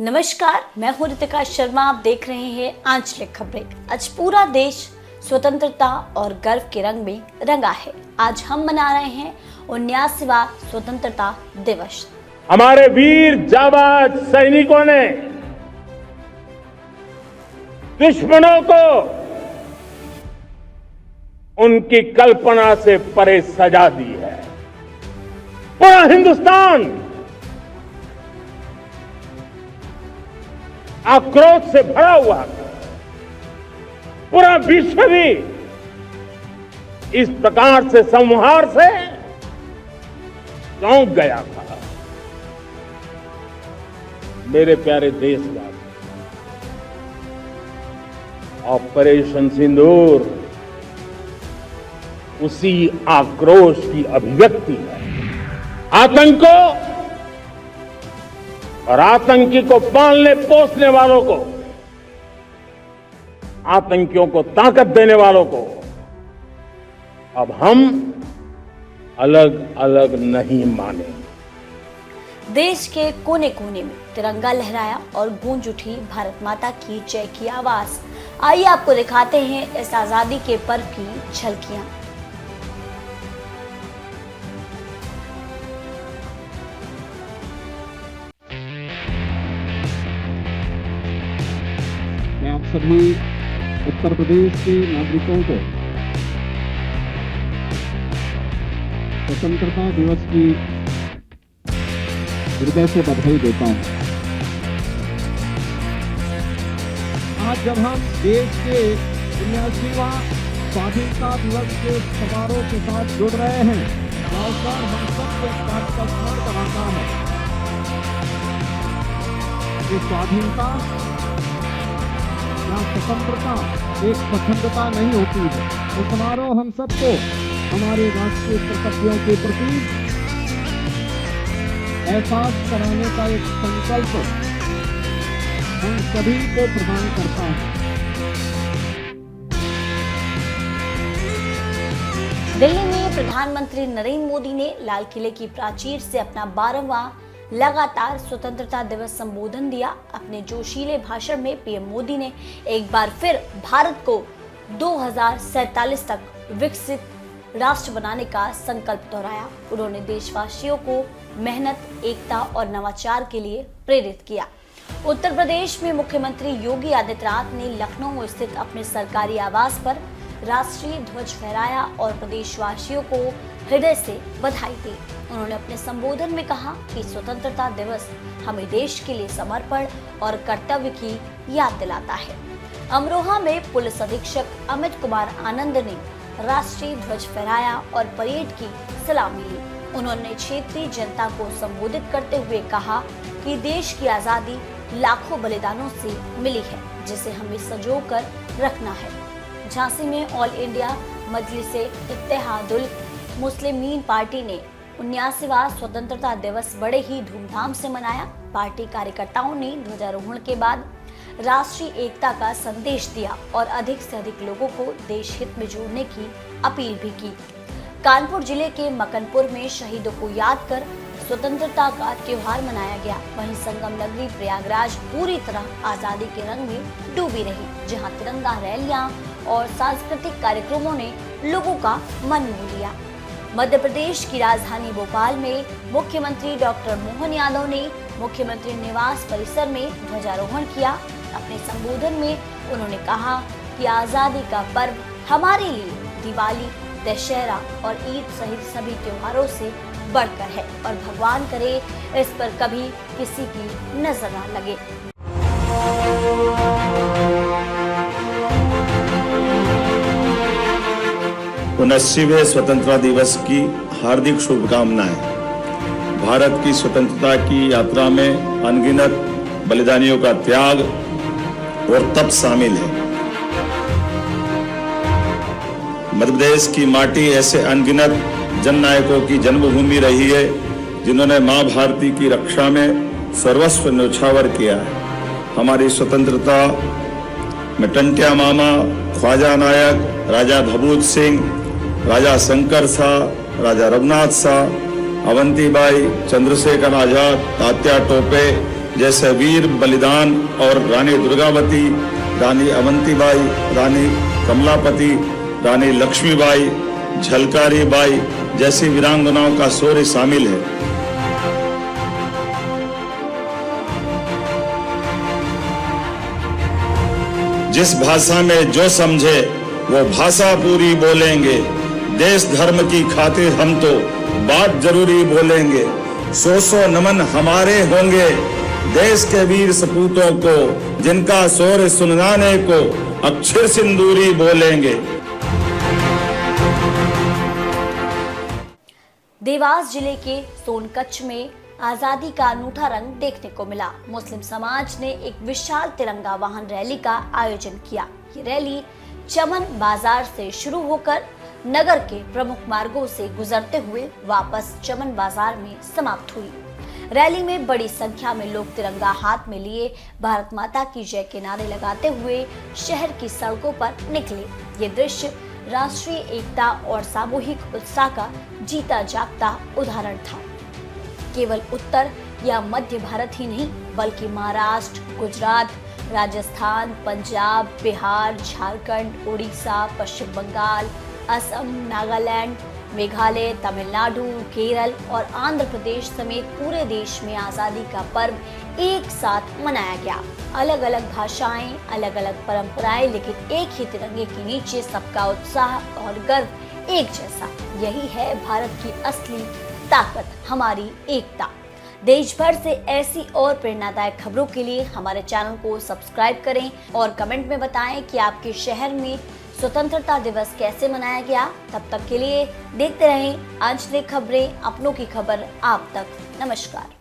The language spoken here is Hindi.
नमस्कार, मैं हूं रितिका शर्मा। आप देख रहे हैं आंचलिक खबरें। आज पूरा देश स्वतंत्रता और गर्व के रंग में रंगा है। आज हम मना रहे हैं 79वां स्वतंत्रता दिवस। हमारे वीर जाबाज सैनिकों ने दुश्मनों को उनकी कल्पना से परे सजा दी है। पूरा हिंदुस्तान आक्रोश से भरा हुआ था। पूरा विश्व भी इस प्रकार से संहार से चौंक गया था। मेरे प्यारे देशवासी, ऑपरेशन सिंदूर उसी आक्रोश की अभिव्यक्ति है। आतंक और आतंकी को पालने पोसने वालों को, आतंकियों को ताकत देने वालों को अब हम अलग अलग नहीं माने। देश के कोने कोने में तिरंगा लहराया और गूंज उठी भारत माता की जय की आवाज। आइए आपको दिखाते हैं इस आजादी के पर्व की झलकियां। मैं आप सभी उत्तर प्रदेश के नागरिकों को स्वतंत्रता दिवस की हृदय से बधाई देता हूं। आज जब हम देश के 79वां स्वाधीनता दिवस के समारोह के साथ जुड़ रहे हैं, अवसर हम सबको इस बात का स्मरण कराता है कि स्वाधीनता या स्वतंत्रता एक स्वतंत्रता नहीं होती है। तो समारोह हम सबको हमारे राष्ट्रीय कर्तव्यों के प्रति एहसास कराने का एक संकल्प हम सभी को प्रदान करता है। दिल्ली में प्रधानमंत्री नरेंद्र मोदी ने लाल किले की प्राचीर से अपना 12वां लगातार स्वतंत्रता दिवस संबोधन दिया। अपने जोशीले भाषण में पीएम मोदी ने एक बार फिर भारत को 2047 तक विकसित राष्ट्र बनाने का संकल्प दोहराया। उन्होंने देशवासियों को मेहनत, एकता और नवाचार के लिए प्रेरित किया। उत्तर प्रदेश में मुख्यमंत्री योगी आदित्यनाथ ने लखनऊ स्थित अपने सरकारी आवास पर राष्ट्रीय ध्वज फहराया और प्रदेशवासियों को हृदय से बधाई दी। उन्होंने अपने संबोधन में कहा कि स्वतंत्रता दिवस हमें देश के लिए समर्पण और कर्तव्य की याद दिलाता है। अमरोहा में पुलिस अधीक्षक अमित कुमार आनंद ने राष्ट्रीय ध्वज फहराया और परेड की सलामी ली। उन्होंने क्षेत्रीय जनता को संबोधित करते हुए कहा कि देश की आजादी लाखों बलिदानों से मिली है, जिसे हमें संजो कर रखना है। झांसी में ऑल इंडिया मजलिस-ए-इत्तेहादुल मुस्लिमीन पार्टी ने 79वां स्वतंत्रता दिवस बड़े ही धूमधाम से मनाया। पार्टी कार्यकर्ताओं ने ध्वजारोहण के बाद राष्ट्रीय एकता का संदेश दिया और अधिक से अधिक लोगों को देश हित में जोड़ने की अपील भी की। कानपुर जिले के मकनपुर में शहीदों को याद कर स्वतंत्रता का त्योहार मनाया गया। वहीं संगम नगरी प्रयागराज पूरी तरह आजादी के रंग में डूबी रही, जहां तिरंगा रैलियां और सांस्कृतिक कार्यक्रमों ने लोगों का मन मोह लिया। मध्य प्रदेश की राजधानी भोपाल में मुख्यमंत्री डॉक्टर मोहन यादव ने मुख्यमंत्री निवास परिसर में ध्वजारोहण किया। अपने संबोधन में उन्होंने कहा कि आजादी का पर्व हमारे लिए दिवाली, दशहरा और ईद सहित सभी त्योहारों से बढ़कर है और भगवान करे इस पर कभी किसी की नजर न लगे। 79वें स्वतंत्रता दिवस की हार्दिक शुभकामनाएं। भारत की स्वतंत्रता की यात्रा में अनगिनत बलिदानियों का त्याग और तप शामिल है। मध्य प्रदेश की माटी ऐसे अनगिनत जननायकों की जन्मभूमि रही है, जिन्होंने मां भारती की रक्षा में सर्वस्व न्यौछावर किया है। हमारी स्वतंत्रता में टंटिया मामा, ख्वाजा नायक, राजा भभूत सिंह, राजा शंकर शाह, राजा रघुनाथ शाह, अवंतीबाई, चंद्रशेखर आजाद, तात्या टोपे, जैसे वीर बलिदान और रानी दुर्गावती, रानी अवंतीबाई, रानी कमलापति, रानी लक्ष्मीबाई, झलकारी बाई जैसी वीरांगनाओं का शौर्य शामिल है। जिस भाषा में जो समझे वो भाषा पूरी बोलेंगे, देश धर्म की खातिर हम तो बात जरूरी बोलेंगे। सौ नमन हमारे होंगे देश के वीर सपूतों को, जिनका शौर्य सुनाने को अक्षर सिंदूरी बोलेंगे। देवास जिले के सोनकच्छ में आजादी का अनूठा रंग देखने को मिला। मुस्लिम समाज ने एक विशाल तिरंगा वाहन रैली का आयोजन किया। ये रैली चमन बाजार से शुरू होकर नगर के प्रमुख मार्गों से गुजरते हुए वापस चमन बाजार में समाप्त हुई। रैली में बड़ी संख्या में लोग तिरंगा हाथ में लिए भारत माता की जय के नारे लगाते हुए शहर की सड़कों पर निकले। ये दृश्य राष्ट्रीय एकता और सामूहिक उत्साह का जीता जागता उदाहरण था। केवल उत्तर या मध्य भारत ही नहीं बल्कि महाराष्ट्र, गुजरात, राजस्थान, पंजाब, बिहार, झारखंड, उड़ीसा, पश्चिम बंगाल, असम, नागालैंड, मेघालय, तमिलनाडु, केरल और आंध्र प्रदेश समेत पूरे देश में आजादी का पर्व एक साथ मनाया गया। अलग अलग भाषाएं, अलग अलग परंपराएं, लेकिन एक ही तिरंगे के नीचे सबका उत्साह और गर्व एक जैसा। यही है भारत की असली ताकत, हमारी एकता। देश भर से ऐसी और प्रेरणादायक खबरों के लिए हमारे चैनल को सब्सक्राइब करें और कमेंट में बताएं कि आपके शहर में स्वतंत्रता दिवस कैसे मनाया गया। तब तक के लिए देखते रहें आंचलिक खबरें, अपनों की खबर आप तक। नमस्कार।